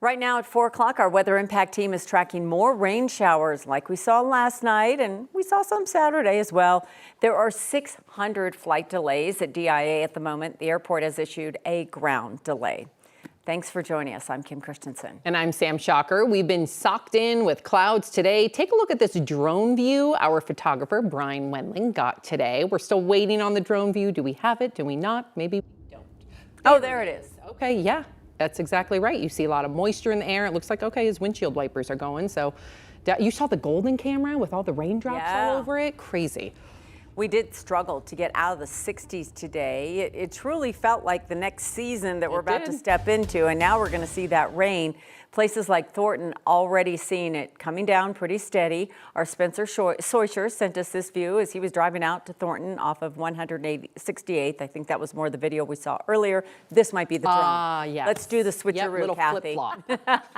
Right now at 4 o'clock, our weather impact team is tracking more rain showers like we saw last night, and we saw some Saturday as well. There are 600 flight delays at DIA at the moment. The airport has issued a ground delay. Thanks for joining us. I'm Kim Christensen. And I'm Sam Shocker. We've been socked in with clouds today. Take a look at this drone view our photographer, Brian Wendling, got today. We're still waiting on the drone view. Do we have it? Do we not? Maybe we don't. Oh, there it is. Okay, yeah, that's exactly right. You see a lot of moisture in the air. It looks like, okay, his windshield wipers are going. So you saw the golden camera with all the raindrops all over it? Crazy. We did struggle to get out of the 60s today. It truly felt like the next season that we're about to step into, and now we're going to see that rain. Places like Thornton already seeing it coming down pretty steady. Our Spencer Soischer sent us this view as he was driving out to Thornton off of 168th. I think that was more the video we saw earlier. This might be the drone. Yes. Let's do the switcheroo, little Kathy. flip-flop.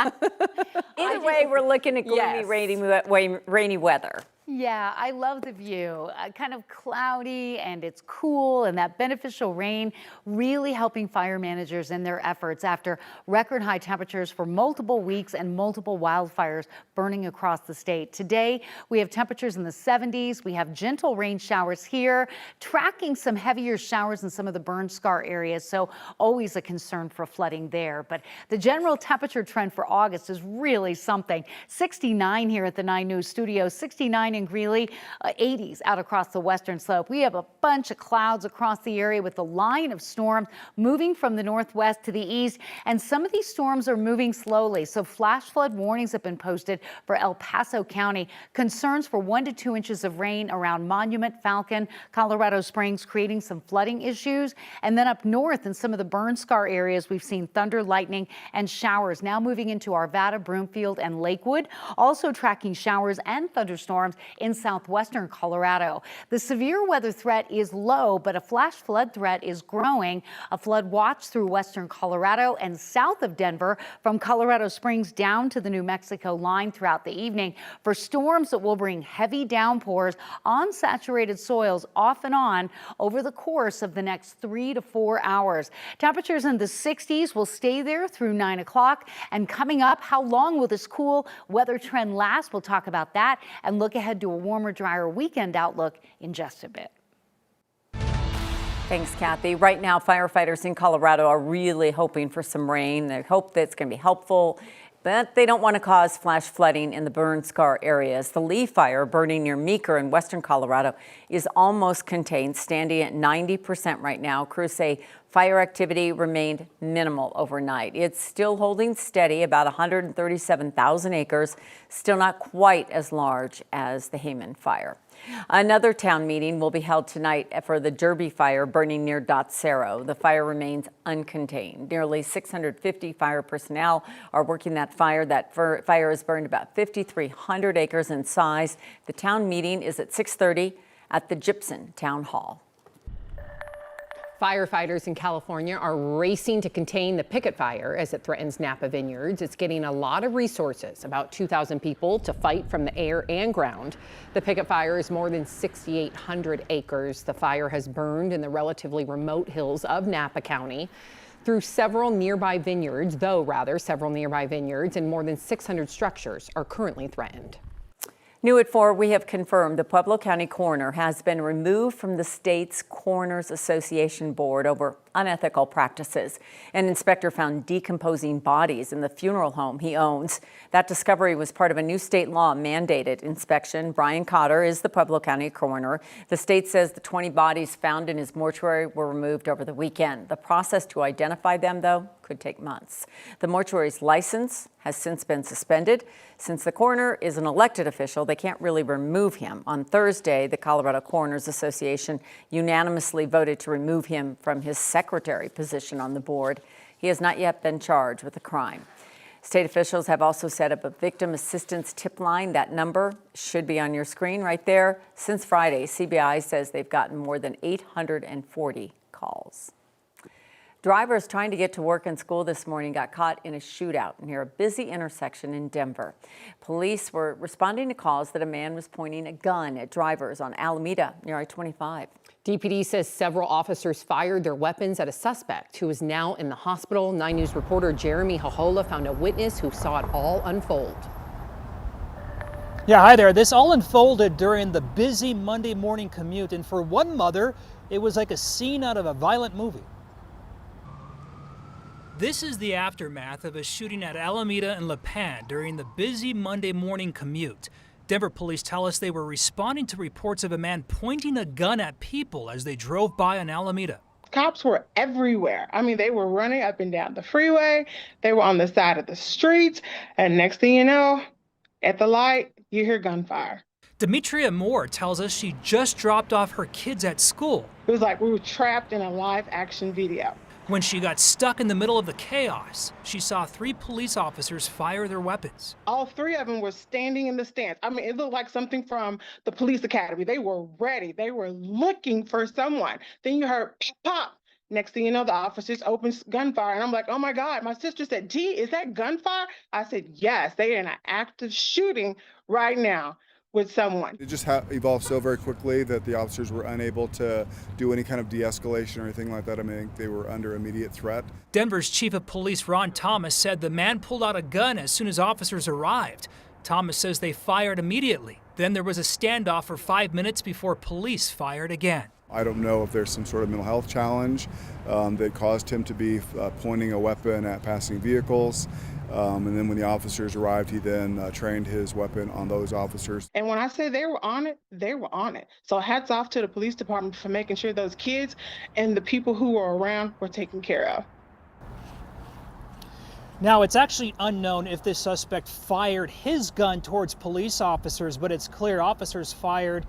Either way, we're looking at gloomy, rainy weather. Yeah, I love the view. Kind of cloudy, and it's cool, and that beneficial rain really helping fire managers in their efforts after record high temperatures for multiple weeks and multiple wildfires burning across the state. Today, we have temperatures in the 70s. We have gentle rain showers here, tracking some heavier showers in some of the burn scar areas, so always a concern for flooding there. But the general temperature trend for August is really something. 69 here at the 9 News studio, 69 in Greeley, 80s out across the western slope. We have a bunch of clouds across the area with the line of storms moving from the northwest to the east, and some of these storms are moving slowly. So flash flood warnings have been posted for El Paso County. Concerns for 1 to 2 inches of rain around Monument, Falcon, Colorado Springs, creating some flooding issues. And then up north in some of the burn scar areas, we've seen thunder, lightning, and showers now moving into Arvada, Broomfield, and Lakewood. Also tracking showers and thunderstorms in southwestern Colorado. The severe weather threat is low, but a flash flood threat is growing. A flood watch through western Colorado and south of Denver from Colorado Springs down to the New Mexico line throughout the evening for storms that will bring heavy downpours on saturated soils off and on over the course of the next 3 to 4 hours. Temperatures in the 60s will stay there through 9 o'clock. And coming up, how long will this cool weather trend last? We'll talk about that and look ahead to a warmer, drier weekend outlook in just a bit. Thanks, Kathy. Right now, firefighters in Colorado are really hoping for some rain. They hope that it's going to be helpful, but they don't want to cause flash flooding in the burn scar areas. The Lee fire burning near Meeker in western Colorado is almost contained, standing at 90% right now. Crews say fire activity remained minimal overnight. It's still holding steady, about 137,000 acres, still not quite as large as the Hayman fire. Another town meeting will be held tonight for the Derby fire burning near Dotsero. The fire remains uncontained. Nearly 650 fire personnel are working that fire. That fire has burned about 5,300 acres in size. The town meeting is at 6:30 at the Gypsum Town Hall. Firefighters in California are racing to contain the picket fire as it threatens Napa vineyards. It's getting a lot of resources, about 2,000 people to fight from the air and ground. The picket fire is more than 6,800 acres. The fire has burned in the relatively remote hills of Napa County through several nearby vineyards, and more than 600 structures are currently threatened. New at 4, we have confirmed the Pueblo County coroner has been removed from the state's Coroners Association board over unethical practices. An inspector found decomposing bodies in the funeral home he owns. That discovery was part of a new state law mandated inspection. Brian Cotter is the Pueblo County coroner. The state says the 20 bodies found in his mortuary were removed over the weekend. The process to identify them, though, could take months. The mortuary's license has since been suspended. Since the coroner is an elected official, they can't really remove him. On Thursday, the Colorado Coroners Association unanimously voted to remove him from his secretary position on the board. He has not yet been charged with a crime. State officials have also set up a victim assistance tip line. That number should be on your screen right there. Since Friday, CBI says they've gotten more than 840 calls. Drivers trying to get to work and school this morning got caught in a shootout near a busy intersection in Denver. Police were responding to calls that a man was pointing a gun at drivers on Alameda near I-25. DPD says several officers fired their weapons at a suspect who is now in the hospital. 9 News reporter Jeremy Hohola found a witness who saw it all unfold. Yeah, hi there. This all unfolded during the busy Monday morning commute, and for one mother, it was like a scene out of a violent movie. This is the aftermath of a shooting at Alameda and La Pan during the busy Monday morning commute. Denver police tell us they were responding to reports of a man pointing a gun at people as they drove by on Alameda. Cops were everywhere. I mean, they were running up and down the freeway. They were on the side of the street. And next thing you know, at the light, you hear gunfire. Demetria Moore tells us she just dropped off her kids at school. It was like we were trapped in a live action video. When she got stuck in the middle of the chaos, she saw 3 police officers fire their weapons. All 3 of them were standing in the stands. I mean, it looked like something from the police academy. They were ready. They were looking for someone. Then you heard pop. Next thing you know, the officers opened gunfire. And I'm like, oh my God. My sister said, Dee, is that gunfire? I said, yes, they are in an active shooting right now with someone. It just evolved so very quickly that the officers were unable to do any kind of de-escalation or anything like that. I mean, they were under immediate threat. Denver's chief of police, Ron Thomas, said the man pulled out a gun as soon as officers arrived. Thomas says they fired immediately. Then there was a standoff for 5 minutes before police fired again. I don't know if there's some sort of mental health challenge that caused him to be pointing a weapon at passing vehicles. And then when the officers arrived, he then trained his weapon on those officers. And when I say they were on it, they were on it. So hats off to the police department for making sure those kids and the people who were around were taken care of. Now, it's actually unknown if this suspect fired his gun towards police officers, but it's clear officers fired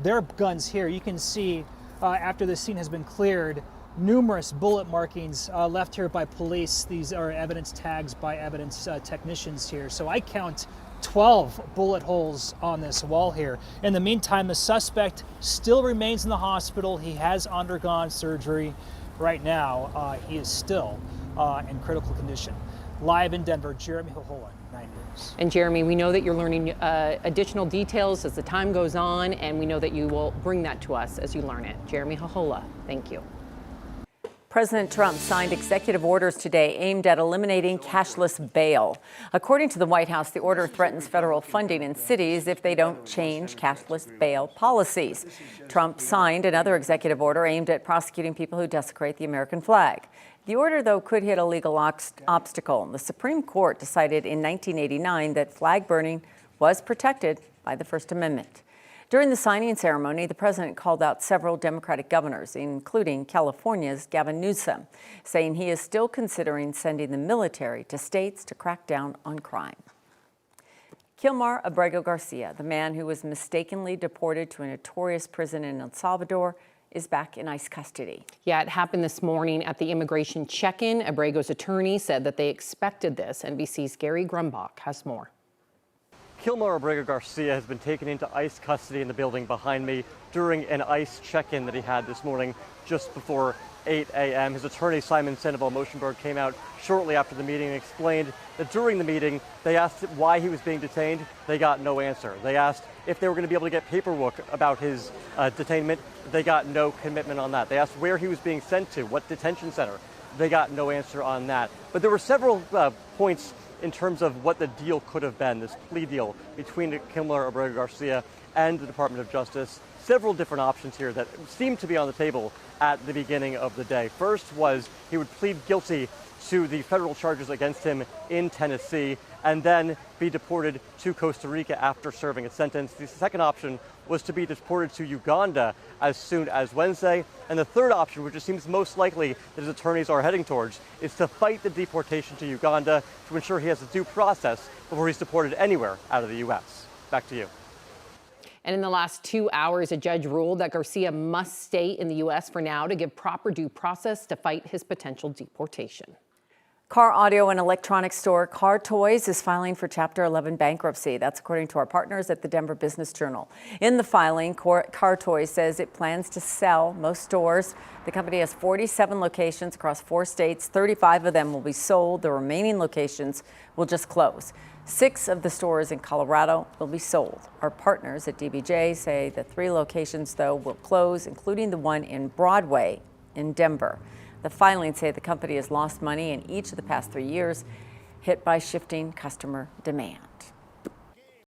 their guns here. You can see after the scene has been cleared, numerous bullet markings left here by police. These are evidence tags by evidence technicians here. So I count 12 bullet holes on this wall here. In the meantime, the suspect still remains in the hospital. He has undergone surgery. Right now, he is still in critical condition. Live in Denver, Jeremy Hohola, 9 News. And Jeremy, we know that you're learning additional details as the time goes on, and we know that you will bring that to us as you learn it. Jeremy Hohola, thank you. President Trump signed executive orders today aimed at eliminating cashless bail. According to the White House, the order threatens federal funding in cities if they don't change cashless bail policies. Trump signed another executive order aimed at prosecuting people who desecrate the American flag. The order, though, could hit a legal obstacle. The Supreme Court decided in 1989 that flag burning was protected by the First Amendment. During the signing ceremony, the president called out several Democratic governors, including California's Gavin Newsom, saying he is still considering sending the military to states to crack down on crime. Kilmar Abrego Garcia, the man who was mistakenly deported to a notorious prison in El Salvador, is back in ICE custody. Yeah, it happened this morning at the immigration check-in. Abrego's attorney said that they expected this. NBC's Gary Grumbach has more. Kilmar Abrego Garcia has been taken into ICE custody in the building behind me during an ICE check-in that he had this morning just before 8 a.m. His attorney, Simon Sandoval Motionberg, came out shortly after the meeting and explained that during the meeting, they asked why he was being detained. They got no answer. They asked if they were going to be able to get paperwork about his detainment. They got no commitment on that. They asked where he was being sent to, what detention center. They got no answer on that. But there were several points in terms of what the deal could have been, this plea deal between Kilmar Abrego Garcia and the Department of Justice. Several different options here that seemed to be on the table at the beginning of the day. First was he would plead guilty to the federal charges against him in Tennessee and then be deported to Costa Rica after serving a sentence. The second option was to be deported to Uganda as soon as Wednesday. And the third option, which it seems most likely that his attorneys are heading towards, is to fight the deportation to Uganda to ensure he has a due process before he's deported anywhere out of the U.S. Back to you. And in the last 2 hours, a judge ruled that Garcia must stay in the U.S. for now to give proper due process to fight his potential deportation. Car, audio, and electronics store Car Toys is filing for Chapter 11 bankruptcy. That's according to our partners at the Denver Business Journal. In the filing, Car Toys says it plans to sell most stores. The company has 47 locations across 4 states. 35 of them will be sold. The remaining locations will just close. 6 of the stores in Colorado will be sold. Our partners at DBJ say the 3 locations, though, will close, including the one in Broadway in Denver. The filings say the company has lost money in each of the past 3 years, hit by shifting customer demand.